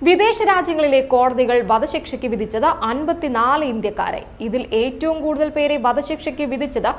വിദേശ രാജ്യങ്ങളിലെ കോടതികൾ വധശിക്ഷയ്ക്ക് വിധിച്ചത് 54 ഇന്ത്യക്കാരെ. ഇതിൽ ഏറ്റവും കൂടുതൽ പേരെ വധശിക്ഷയ്ക്ക് വിധിച്ചത്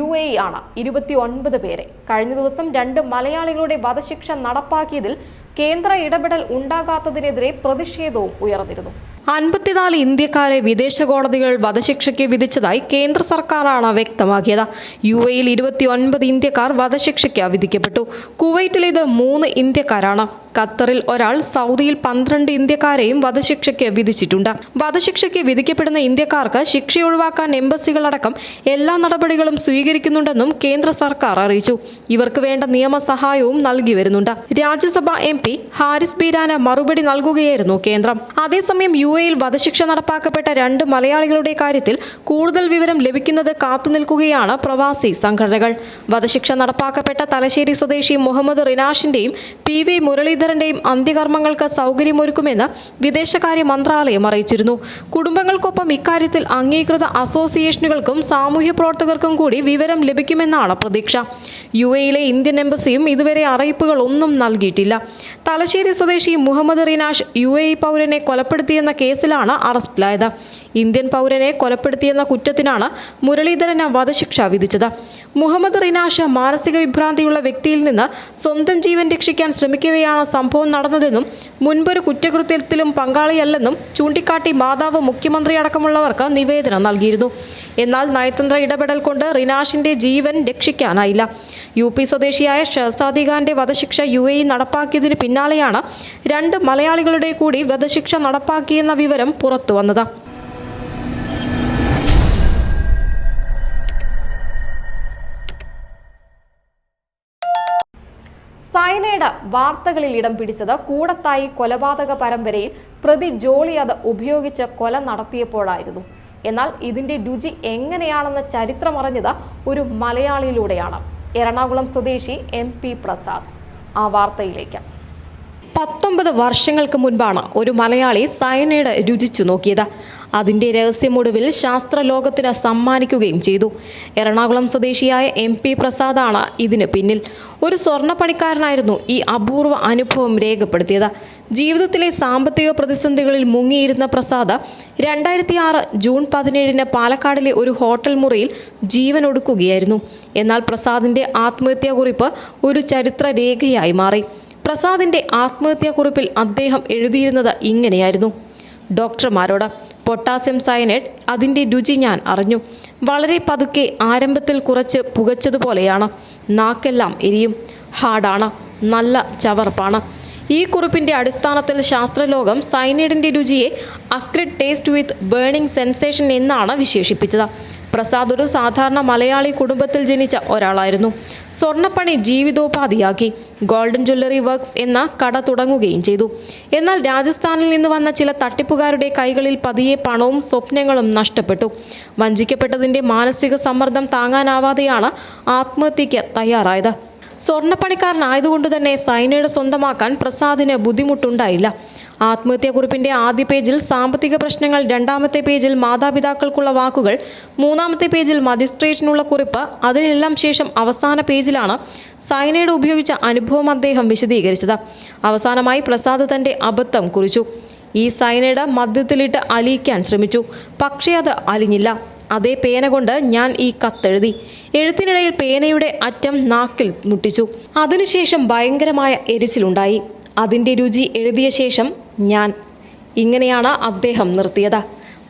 UAE ആണ്, 29 പേരെ. കഴിഞ്ഞ ദിവസം 2 മലയാളികളുടെ വധശിക്ഷ നടപ്പാക്കിയതിൽ കേന്ദ്ര ഇടപെടൽ ഉണ്ടാകാത്തതിനെതിരെ പ്രതിഷേധവും ഉയർന്നിരുന്നു. 54 ഇന്ത്യക്കാരെ വിദേശ കോടതികൾ വധശിക്ഷയ്ക്ക് വിധിച്ചതായി കേന്ദ്ര സർക്കാരാണ് വ്യക്തമാക്കിയത്. UAEയിൽ 29 ഇന്ത്യക്കാർ വധശിക്ഷയ്ക്ക് വിധിക്കപ്പെട്ടു. കുവൈറ്റിൽ ഇത് 3 ഇന്ത്യക്കാരാണ്. ഖത്തറിൽ ഒരാൾ, സൗദിയിൽ 12 ഇന്ത്യക്കാരെയും വധശിക്ഷയ്ക്ക് വിധിച്ചിട്ടുണ്ട്. വധശിക്ഷയ്ക്ക് വിധിക്കപ്പെടുന്ന ഇന്ത്യക്കാർക്ക് ശിക്ഷ ഒഴിവാക്കാൻ എംബസികളടക്കം എല്ലാ നടപടികളും സ്വീകരിക്കുന്നുണ്ടെന്നും കേന്ദ്ര സർക്കാർ അറിയിച്ചു. ഇവർക്ക് വേണ്ട നിയമസഹായവും നൽകി വരുന്നുണ്ട്. രാജ്യസഭാ MP ഹാരിസ് ബീരാന് മറുപടി നൽകുകയായിരുന്നു കേന്ദ്രം. അതേസമയം UAEയിൽ വധശിക്ഷ നടപ്പാക്കപ്പെട്ട 2 മലയാളികളുടെ കാര്യത്തിൽ കൂടുതൽ വിവരം ലഭിക്കുന്നത് കാത്തുനിൽക്കുകയാണ് പ്രവാസി സംഘടനകൾ. വധശിക്ഷ നടപ്പാക്കപ്പെട്ട തലശ്ശേരി സ്വദേശി മുഹമ്മദ് റിനാഷിന്റെയും PV മുരളീധരന്റെയും അന്ത്യകർമ്മങ്ങൾക്ക് സൗകര്യമൊരുക്കുമെന്ന് വിദേശകാര്യ മന്ത്രാലയം അറിയിച്ചിരുന്നു. കുടുംബങ്ങൾക്കൊപ്പം ഇക്കാര്യത്തിൽ അംഗീകൃത അസോസിയേഷനുകൾക്കും സാമൂഹ്യ പ്രവർത്തകർക്കും കൂടി വിവരം ലഭിക്കുമെന്നാണ് പ്രതീക്ഷ. UAEയിലെ ഇന്ത്യൻ എംബസിയും ഇതുവരെ അറിയിപ്പുകൾ ഒന്നും നൽകിയിട്ടില്ല. തലശ്ശേരി സ്വദേശി മുഹമ്മദ് റിനാഷ് UAE പൗരനെ കൊലപ്പെടുത്തിയെന്ന കേസിലാണ് അറസ്റ്റിലായത്. ഇന്ത്യൻ പൗരനെ കൊലപ്പെടുത്തിയെന്ന കുറ്റത്തിനാണ് മുരളീധരന് വധശിക്ഷ വിധിച്ചത്. മുഹമ്മദ് റിനാഷ് മാനസിക വിഭ്രാന്തിയുള്ള വ്യക്തിയിൽ നിന്ന് സ്വന്തം ജീവൻ രക്ഷിക്കാൻ ശ്രമിക്കവെയാണ് സംഭവം നടന്നതെന്നും മുൻപൊരു കുറ്റകൃത്യത്തിലും പങ്കാളിയല്ലെന്നും ചൂണ്ടിക്കാട്ടി മാതാവ് മുഖ്യമന്ത്രി അടക്കമുള്ളവർക്ക് നിവേദനം നൽകിയിരുന്നു. എന്നാൽ നയതന്ത്ര ഇടപെടൽ കൊണ്ട് റിനാഷിന്റെ ജീവൻ രക്ഷിക്കാനായില്ല. UP സ്വദേശിയായ ഷഹസാദി ഖാന്റെ വധശിക്ഷ UAE നടപ്പാക്കിയതിന് പിന്നാലെയാണ് 2 മലയാളികളുടെ കൂടി വധശിക്ഷ നടപ്പാക്കിയെന്ന വിവരം പുറത്തുവന്നത്. സയനൈഡ് വാർത്തകളിൽ ഇടം പിടിച്ചത് കൂടത്തായി കൊലപാതക പരമ്പരയിൽ പ്രതി ജോളി അത് ഉപയോഗിച്ച് കൊല നടത്തിയപ്പോഴായിരുന്നു. എന്നാൽ ഇതിന്റെ രുചി എങ്ങനെയാണെന്ന് ചരിത്രമറിഞ്ഞത് ഒരു മലയാളിയിലൂടെയാണ്. എറണാകുളം സ്വദേശി MP പ്രസാദ്. ആ വാർത്തയിലേക്ക്. 19 വർഷങ്ങൾക്ക് മുൻപാണ് ഒരു മലയാളി സയനൈഡ് രുചിച്ചു നോക്കിയത്. അതിന്റെ രഹസ്യമൊടുവിൽ ശാസ്ത്രലോകത്തിന് സമ്മാനിക്കുകയും ചെയ്തു. എറണാകുളം സ്വദേശിയായ MP പ്രസാദാണ് ഇതിന് പിന്നിൽ. ഒരു സ്വർണ്ണപ്പണിക്കാരനായിരുന്നു ഈ അപൂർവ അനുഭവം രേഖപ്പെടുത്തിയത്. ജീവിതത്തിലെ സാമ്പത്തിക പ്രതിസന്ധികളിൽ മുങ്ങിയിരുന്ന പ്രസാദ് 2006 ജൂൺ 17 പാലക്കാടിലെ ഒരു ഹോട്ടൽ മുറിയിൽ ജീവനൊടുക്കുകയായിരുന്നു. എന്നാൽ പ്രസാദിന്റെ ആത്മഹത്യാക്കുറിപ്പ് ഒരു ചരിത്ര രേഖയായി മാറി. പ്രസാദിന്റെ ആത്മഹത്യാക്കുറിപ്പിൽ അദ്ദേഹം എഴുതിയിരുന്നത് ഇങ്ങനെയായിരുന്നു: ഡോക്ടർമാരോട്, പൊട്ടാസ്യം സയനൈഡ്, അതിൻ്റെ രുചി ഞാൻ അറിഞ്ഞു. വളരെ പതുക്കെ, ആരംഭത്തിൽ കുറച്ച് പുകച്ചതുപോലെയാണ്. നാക്കെല്ലാം എരിയും. ഹാർഡാണ്, നല്ല ചവർപ്പാണ്. ഈ കുറിപ്പിന്റെ അടിസ്ഥാനത്തിൽ ശാസ്ത്രലോകം സയനൈഡിന്റെ രുചിയെ അക്രിഡ് ടേസ്റ്റ് വിത്ത് ബേണിംഗ് സെൻസേഷൻ എന്നാണ് വിശേഷിപ്പിച്ചത്. പ്രസാദ് ഒരു സാധാരണ മലയാളി കുടുംബത്തിൽ ജനിച്ച ഒരാളായിരുന്നു. സ്വർണ്ണപ്പണി ജീവിതോപാധിയാക്കി. ഗോൾഡൻ ജ്വല്ലറി വർക്ക്സ് എന്ന കട തുടങ്ങുകയും ചെയ്തു. എന്നാൽ രാജസ്ഥാനിൽ നിന്ന് വന്ന ചില തട്ടിപ്പുകാരുടെ കൈകളിൽ പതിയെ പണവും സ്വപ്നങ്ങളും നഷ്ടപ്പെട്ടു. വഞ്ചിക്കപ്പെട്ടതിന്റെ മാനസിക സമ്മർദ്ദം താങ്ങാനാവാതെയാണ് ആത്മഹത്യയ്ക്ക് തയ്യാറായത്. സ്വർണ്ണപ്പണിക്കാരനായതുകൊണ്ട് തന്നെ സയനൈഡ് സ്വന്തമാക്കാൻ പ്രസാദിന് ബുദ്ധിമുട്ടുണ്ടായില്ല. ആത്മഹത്യാക്കുറിപ്പിന്റെ ആദ്യ പേജിൽ സാമ്പത്തിക പ്രശ്നങ്ങൾ, 2ാമത്തെ പേജിൽ മാതാപിതാക്കൾക്കുള്ള വാക്കുകൾ, 3ാമത്തെ പേജിൽ മജിസ്ട്രേറ്റിനുള്ള കുറിപ്പ്, അതിനെല്ലാം ശേഷം അവസാന പേജിലാണ് സയനൈഡ് ഉപയോഗിച്ച അനുഭവം അദ്ദേഹം വിശദീകരിച്ചത്. അവസാനമായി പ്രസാദ് തന്റെ അബദ്ധം കുറിച്ചു. ഈ സയനൈഡ് മദ്യത്തിലിട്ട് അലിയിക്കാൻ ശ്രമിച്ചു. പക്ഷേ അത് അലിഞ്ഞില്ല. അതേ പേന കൊണ്ട് ഞാൻ ഈ കത്തെഴുതി. എഴുത്തിനിടയിൽ പേനയുടെ അറ്റം നാക്കിൽ മുട്ടിച്ചു. അതിനുശേഷം ഭയങ്കരമായ എരിച്ചിലുണ്ടായി. അതിൻ്റെ രുചി എഴുതിയ ശേഷം ഞാൻ. ഇങ്ങനെയാണ് അദ്ദേഹം നിർത്തിയത്.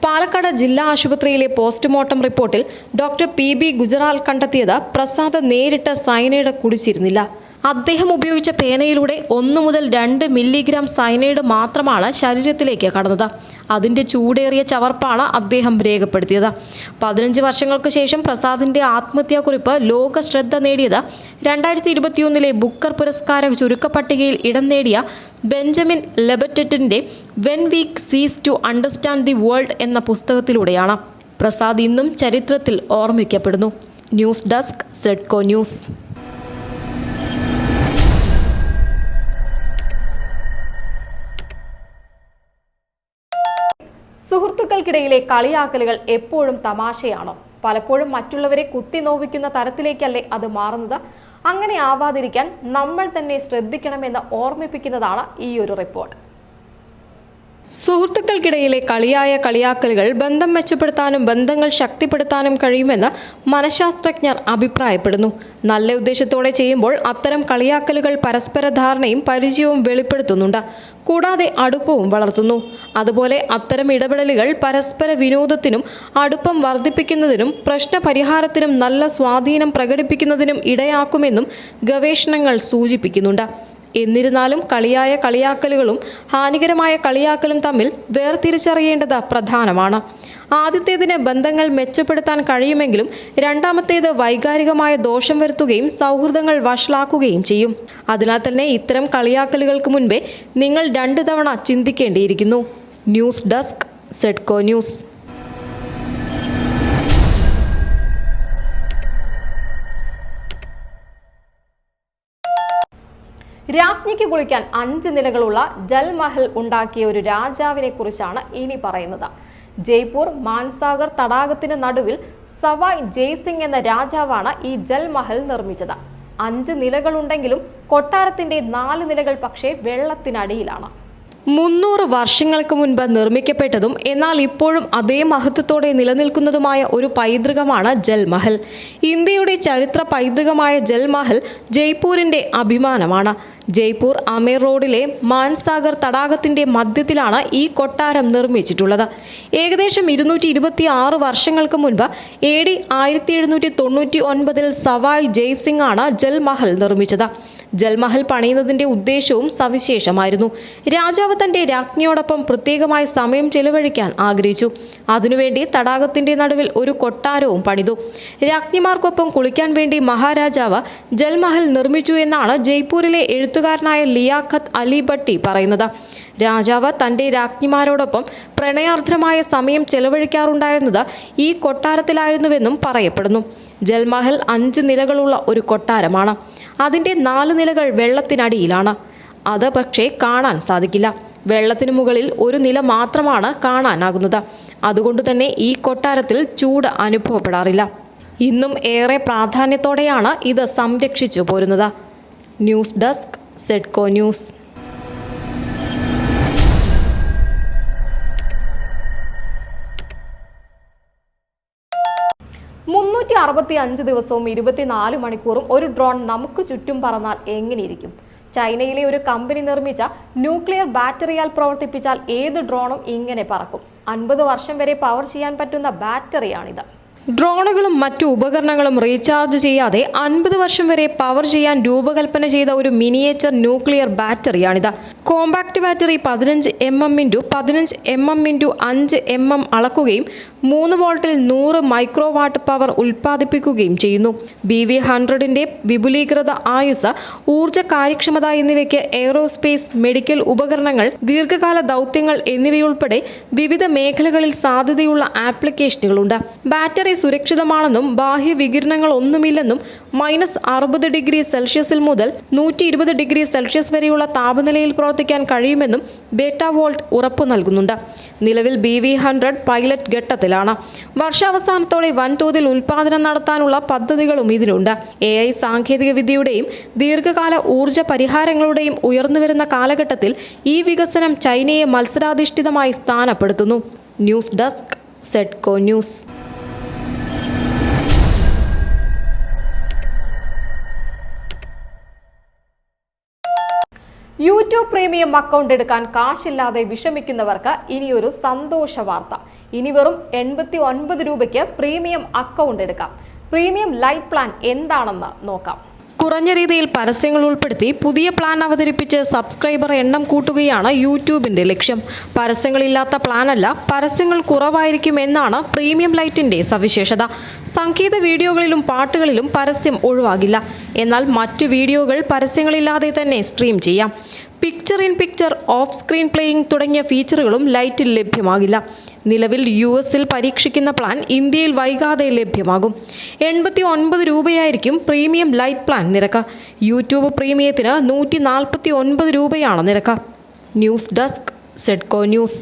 പാലക്കാട് ജില്ലാ ആശുപത്രിയിലെ പോസ്റ്റ്മോർട്ടം റിപ്പോർട്ടിൽ ഡോക്ടർ PB ഗുജറാൽ കണ്ടെത്തിയത് പ്രസാദ് നേരിട്ട് സയനൈഡ് കുടിച്ചിരുന്നില്ല. അദ്ദേഹം ഉപയോഗിച്ച പേനയിലൂടെ 1 മുതൽ 2 മില്ലിഗ്രാം സയനൈഡ് മാത്രമാണ് ശരീരത്തിലേക്ക് കടന്നത്. അതിൻ്റെ ചൂടേറിയ ചവർപ്പാണ് അദ്ദേഹം രേഖപ്പെടുത്തിയത്. 15 വർഷങ്ങൾക്ക് ശേഷം പ്രസാദിന്റെ ആത്മഹത്യാക്കുറിപ്പ് ലോക ശ്രദ്ധ നേടിയത് 2021 ബുക്കർ പുരസ്കാര ചുരുക്കപ്പട്ടികയിൽ ഇടം നേടിയ ബെഞ്ചമിൻ ലെബറ്ററ്റിന്റെ when we cease to understand the world എന്ന പുസ്തകത്തിലൂടെയാണ്. പ്രസാദ് ഇന്നും ചരിത്രത്തിൽ ഓർമ്മിക്കപ്പെടുന്നു. ന്യൂസ് ഡെസ്ക്, സെഡ്കോ ന്യൂസ്. സുഹൃത്തുക്കൾക്കിടയിലെ കളിയാക്കലുകൾ എപ്പോഴും തമാശയാണോ? പലപ്പോഴും മറ്റുള്ളവരെ കുത്തി നോവിക്കുന്ന തരത്തിലേക്കല്ലേ അത് മാറുന്നത്? അങ്ങനെ ആവാതിരിക്കാൻ നമ്മൾ തന്നെ ശ്രദ്ധിക്കണമെന്ന് ഓർമ്മിപ്പിക്കുന്നതാണ് ഈ ഒരു റിപ്പോർട്ട്. സുഹൃത്തുക്കൾക്കിടയിലെ കളിയായ കളിയാക്കലുകൾ ബന്ധം മെച്ചപ്പെടുത്താനും ബന്ധങ്ങൾ ശക്തിപ്പെടുത്താനും കഴിയുമെന്ന് മനഃശാസ്ത്രജ്ഞർ അഭിപ്രായപ്പെടുന്നു. നല്ല ഉദ്ദേശത്തോടെ ചെയ്യുമ്പോൾ അത്തരം കളിയാക്കലുകൾ പരസ്പര ധാരണയും പരിചയവും വെളിപ്പെടുത്തുന്നുണ്ട്, കൂടാതെ അടുപ്പവും വളർത്തുന്നു. അതുപോലെ അത്തരം ഇടപെടലുകൾ പരസ്പര വിനോദത്തിനും അടുപ്പം വർദ്ധിപ്പിക്കുന്നതിനും പ്രശ്നപരിഹാരത്തിനും നല്ല സ്വാധീനം പ്രകടിപ്പിക്കുന്നതിനും ഇടയാക്കുമെന്നും ഗവേഷണങ്ങൾ സൂചിപ്പിക്കുന്നുണ്ട്. എന്നിരുന്നാലും കളിയായ കളിയാക്കലുകളും ഹാനികരമായ കളിയാക്കലും തമ്മിൽ വേർതിരിച്ചറിയേണ്ടത് പ്രധാനമാണ്. ആദ്യത്തേതിന് ബന്ധങ്ങൾ മെച്ചപ്പെടുത്താൻ കഴിയുമെങ്കിലും രണ്ടാമത്തേത് വൈകാരികമായ ദോഷം വരുത്തുകയും സൗഹൃദങ്ങൾ വഷളാക്കുകയും ചെയ്യും. അതിനാൽ തന്നെ ഇത്തരം കളിയാക്കലുകൾക്ക് മുൻപേ നിങ്ങൾ 2 തവണ ചിന്തിക്കേണ്ടിയിരിക്കുന്നു. ന്യൂസ് ഡെസ്ക് സെഡ്കോ ന്യൂസ്. രാജ്ഞിക്ക് കുളിക്കാൻ 5 നിലകളുള്ള ജൽമഹൽ ഉണ്ടാക്കിയ ഒരു രാജാവിനെ കുറിച്ചാണ് ഇനി പറയുന്നത്. ജയ്പൂർ മാൻസാഗർ തടാകത്തിന് നടുവിൽ സവായ് ജയ്സിംഗ് എന്ന രാജാവാണ് ഈ ജൽമഹൽ നിർമ്മിച്ചത്. 5 നിലകളുണ്ടെങ്കിലും കൊട്ടാരത്തിന്റെ 4 നിലകൾ പക്ഷേ വെള്ളത്തിനടിയിലാണ്. 300 വർഷങ്ങൾക്ക് മുൻപ് നിർമ്മിക്കപ്പെട്ടതും എന്നാൽ ഇപ്പോഴും അതേ മഹത്വത്തോടെ നിലനിൽക്കുന്നതുമായ ഒരു പൈതൃകമാണ് ജൽമഹൽ. ഇന്ത്യയുടെ ചരിത്ര പൈതൃകമായ ജൽമഹൽ ജയ്പൂരിന്റെ അഭിമാനമാണ്. ജയ്പൂർ അമേർ റോഡിലെ മാൻസാഗർ തടാകത്തിന്റെ മധ്യത്തിലാണ് ഈ കൊട്ടാരം നിർമ്മിച്ചിട്ടുള്ളത്. ഏകദേശം 226 വർഷങ്ങൾക്ക് മുൻപ് AD 1799 സവായ് ജയ്സിംഗ് ആണ് ജൽമഹൽ നിർമ്മിച്ചത്. ജൽമഹൽ പണിയുന്നതിന്റെ ഉദ്ദേശവും സവിശേഷമായിരുന്നു. രാജാവ് തന്റെ രാജ്ഞിയോടൊപ്പം പ്രത്യേകമായി സമയം ചെലവഴിക്കാൻ ആഗ്രഹിച്ചു. അതിനുവേണ്ടി തടാകത്തിന്റെ നടുവിൽ ഒരു കൊട്ടാരവും പണിതു. രാജ്ഞിമാർക്കൊപ്പം കുളിക്കാൻ വേണ്ടി മഹാരാജാവ് ജൽമഹൽ നിർമ്മിച്ചു എന്നാണ് ജയ്പൂരിലെ എഴുത്തുകാരനായ ലിയാഖത്ത് അലി ഭട്ടി പറയുന്നത്. രാജാവ് തന്റെ രാജ്ഞിമാരോടൊപ്പം പ്രണയാർദ്രമായ സമയം ചെലവഴിക്കാറുണ്ടായിരുന്നത് ഈ കൊട്ടാരത്തിലായിരുന്നുവെന്നും പറയപ്പെടുന്നു. ജൽമഹൽ 5 നിലകളുള്ള ഒരു കൊട്ടാരമാണ്. അതിൻ്റെ 4 നിലകൾ വെള്ളത്തിനടിയിലാണ്. അത് പക്ഷേ കാണാൻ സാധിക്കില്ല. വെള്ളത്തിനു മുകളിൽ ഒരു നില മാത്രമാണ് കാണാനാകുന്നത്. അതുകൊണ്ട് തന്നെ ഈ കൊട്ടാരത്തിൽ ചൂട് അനുഭവപ്പെടാറില്ല. ഇന്നും ഏറെ പ്രാധാന്യത്തോടെയാണ് ഇത് സംരക്ഷിച്ചു പോരുന്നത്. ന്യൂസ് ഡെസ്ക് സെഡ്കോ ന്യൂസ്. ും ദിവസവും 24 മണിക്കൂറും ഒരു ഡ്രോൺ നമുക്ക് ചുറ്റും പറന്നാൽ എങ്ങനെയിരിക്കും? ചൈനയിലെ ഒരു കമ്പനി നിർമ്മിച്ച ന്യൂക്ലിയർ ബാറ്ററിയാൽ പ്രവർത്തിപ്പിച്ചാൽ ഏത് ഡ്രോണും ഇങ്ങനെ പറക്കും. 50 വർഷം വരെ പവർ ചെയ്യാൻ പറ്റുന്ന ബാറ്ററിയാണിത്. ഡ്രോണുകളും മറ്റു ഉപകരണങ്ങളും റീചാർജ് ചെയ്യാതെ 50 വർഷം വരെ പവർ ചെയ്യാൻ രൂപകൽപ്പന ചെയ്ത ഒരു മിനിയേച്ചർ ന്യൂക്ലിയർ ബാറ്ററിയാണിത്. Compact battery 15 mm × 15 mm × 5 mm അളക്കുകയും 3 വോൾട്ടിൽ 100 മൈക്രോവാട്ട് പവർ ഉൽപ്പാദിപ്പിക്കുകയും ചെയ്യുന്നു. BV100ന്റെ വിപുലീകൃത ആയുസ്, ഊർജ്ജ കാര്യക്ഷമത എന്നിവയ്ക്ക് എയ്റോസ്പേസ്, മെഡിക്കൽ ഉപകരണങ്ങൾ, ദീർഘകാല ദൗത്യങ്ങൾ എന്നിവയുൾപ്പെടെ വിവിധ മേഖലകളിൽ സാധ്യതയുള്ള ആപ്ലിക്കേഷനുകളുണ്ട്. ബാറ്ററി സുരക്ഷിതമാണെന്നും ബാഹ്യ വികിരണങ്ങൾ ഒന്നുമില്ലെന്നും -60°C മുതൽ 120°C വരെയുള്ള താപനിലയിൽ പ്രവർത്തിക്കാൻ കഴിയുമെന്നും ബെറ്റാവോൾട്ട് ഉറപ്പു നൽകുന്നുണ്ട്. നിലവിൽ BV100 പൈലറ്റ് ഘട്ടത്തിലാണ്. വർഷാവസാനത്തോടെ വൻതോതിൽ ഉൽപാദനം നടത്താനുള്ള പദ്ധതികളും ഇതിനുണ്ട്. AI സാങ്കേതിക വിദ്യയുടെയും ദീർഘകാല ഊർജ്ജ പരിഹാരങ്ങളുടെയും ഉയർന്നുവരുന്ന കാലഘട്ടത്തിൽ ഈ വികസനം ചൈനയെ മത്സരാധിഷ്ഠിതമായി സ്ഥാനപ്പെടുത്തുന്നു. ന്യൂസ് ഡെസ്ക് സെഡ്കോ ന്യൂസ്. യൂട്യൂബ് പ്രീമിയം അക്കൗണ്ട് എടുക്കാൻ കാശില്ലാതെ വിഷമിക്കുന്നവർക്ക് ഇനിയൊരു സന്തോഷ വാർത്ത. ഇനി വെറും 89 രൂപയ്ക്ക് പ്രീമിയം അക്കൗണ്ട് എടുക്കാം. പ്രീമിയം ലൈറ്റ് പ്ലാൻ എന്താണെന്ന് നോക്കാം. കുറഞ്ഞ രീതിയിൽ പരസ്യങ്ങൾ ഉൾപ്പെടുത്തി പുതിയ പ്ലാൻ അവതരിപ്പിച്ച് സബ്സ്ക്രൈബർ എണ്ണം കൂട്ടുകയാണ് യൂട്യൂബിന്റെ ലക്ഷ്യം. പരസ്യങ്ങളില്ലാത്ത പ്ലാനല്ല, പരസ്യങ്ങൾ കുറവായിരിക്കും എന്നാണ് പ്രീമിയം ലൈറ്റിന്റെ സവിശേഷത. സംഗീത വീഡിയോകളിലും പാട്ടുകളിലും പരസ്യം ഒഴിവാകില്ല. എന്നാൽ മറ്റ് വീഡിയോകൾ പരസ്യങ്ങളില്ലാതെ തന്നെ സ്ട്രീം ചെയ്യാം. Picture in picture, of screen playing തുടങ്ങിയ ഫീച്ചറുകളും ലൈറ്റിൽ ലഭ്യമാകില്ല. നിലവിൽ US പരീക്ഷിക്കുന്ന പ്ലാൻ ഇന്ത്യയിൽ വൈകാതെ ലഭ്യമാകും. 89 രൂപയായിരിക്കും പ്രീമിയം ലൈറ്റ് പ്ലാൻ നിരക്ക്. യൂട്യൂബ് പ്രീമിയത്തിന് 149 രൂപയാണ് നിരക്ക്. ന്യൂസ് ഡെസ്ക് സെഡ്കോ ന്യൂസ്.